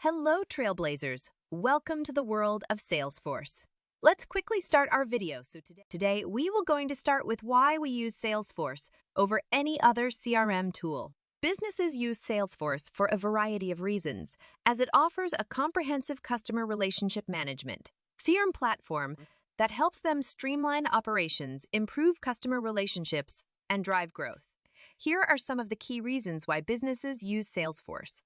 Hello, Trailblazers. Welcome to the world of Salesforce. Let's quickly start our video. Today we will going to start with why we use Salesforce over any other CRM tool. Businesses use Salesforce for a variety of reasons, as it offers a comprehensive customer relationship management CRM platform that helps them streamline operations, improve customer relationships, and drive growth. Here are some of the key reasons why businesses use Salesforce.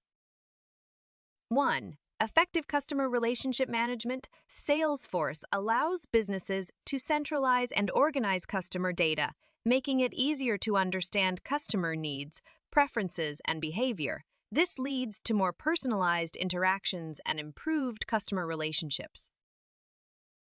1. Effective customer relationship management. Salesforce allows businesses to centralize and organize customer data, making it easier to understand customer needs, preferences, and behavior. This leads to more personalized interactions and improved customer relationships.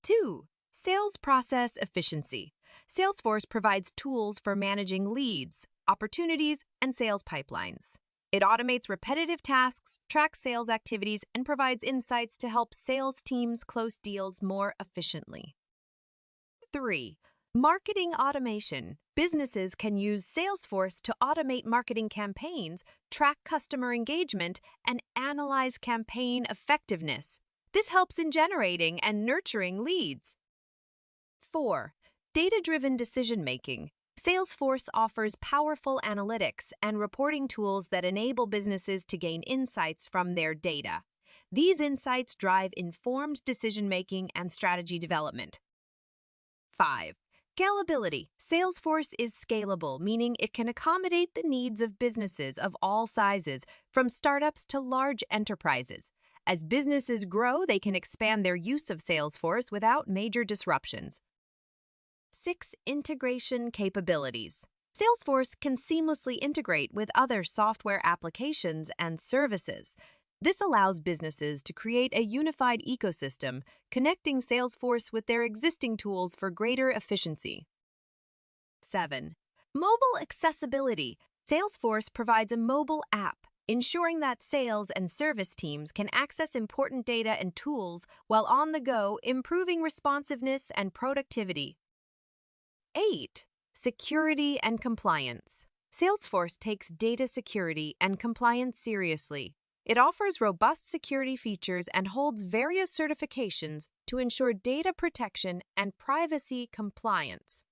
2. Sales process efficiency. Salesforce provides tools for managing leads, opportunities, and sales pipelines. It automates repetitive tasks, tracks sales activities, and provides insights to help sales teams close deals more efficiently. 3. Marketing automation. Businesses can use Salesforce to automate marketing campaigns, track customer engagement, and analyze campaign effectiveness. This helps in generating and nurturing leads. 4. Data-driven decision-making. Salesforce offers powerful analytics and reporting tools that enable businesses to gain insights from their data. These insights drive informed decision-making and strategy development. 5. Scalability. Salesforce is scalable, meaning it can accommodate the needs of businesses of all sizes, from startups to large enterprises. As businesses grow, they can expand their use of Salesforce without major disruptions. 6. Integration capabilities. Salesforce can seamlessly integrate with other software applications and services. This allows businesses to create a unified ecosystem, connecting Salesforce with their existing tools for greater efficiency. 7. Mobile accessibility. Salesforce provides a mobile app, ensuring that sales and service teams can access important data and tools while on the go, improving responsiveness and productivity. 8. Security and compliance. Salesforce takes data security and compliance seriously. It offers robust security features and holds various certifications to ensure data protection and privacy compliance.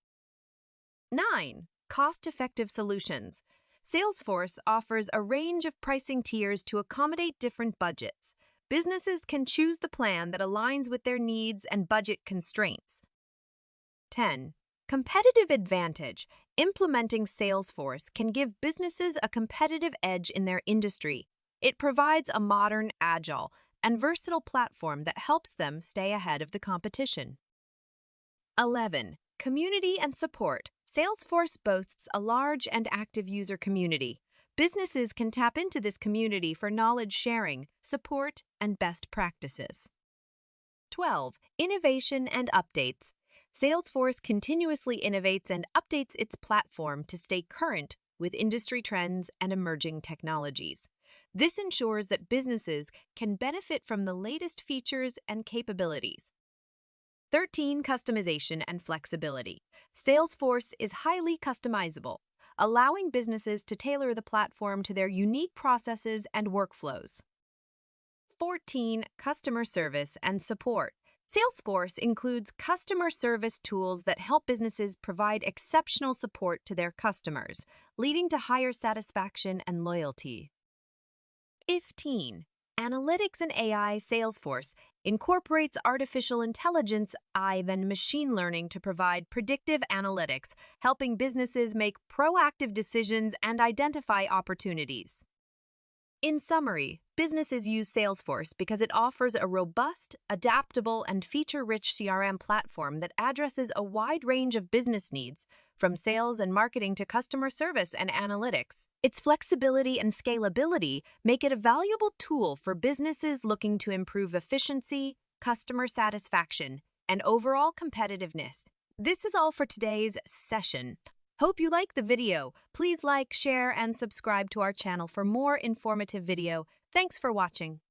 9. Cost-effective solutions. Salesforce offers a range of pricing tiers to accommodate different budgets. Businesses can choose the plan that aligns with their needs and budget constraints. 10. Competitive advantage. Implementing Salesforce can give businesses a competitive edge in their industry. It provides a modern, agile, and versatile platform that helps them stay ahead of the competition. 11. Community and support. Salesforce boasts a large and active user community. Businesses can tap into this community for knowledge sharing, support, and best practices. 12. Innovation and updates. Salesforce continuously innovates and updates its platform to stay current with industry trends and emerging technologies. This ensures that businesses can benefit from the latest features and capabilities. 13. Customization and flexibility. Salesforce is highly customizable, allowing businesses to tailor the platform to their unique processes and workflows. 14. Customer service and support. Salesforce includes customer service tools that help businesses provide exceptional support to their customers, leading to higher satisfaction and loyalty. 15. Analytics and AI. Salesforce incorporates artificial intelligence, AI, and machine learning to provide predictive analytics, helping businesses make proactive decisions and identify opportunities. In summary, businesses use Salesforce because it offers a robust, adaptable, and feature-rich CRM platform that addresses a wide range of business needs, from sales and marketing to customer service and analytics. Its flexibility and scalability make it a valuable tool for businesses looking to improve efficiency, customer satisfaction, and overall competitiveness. This is all for today's session. Hope you like the video. Please like, share, and subscribe to our channel for more informative video. Thanks for watching.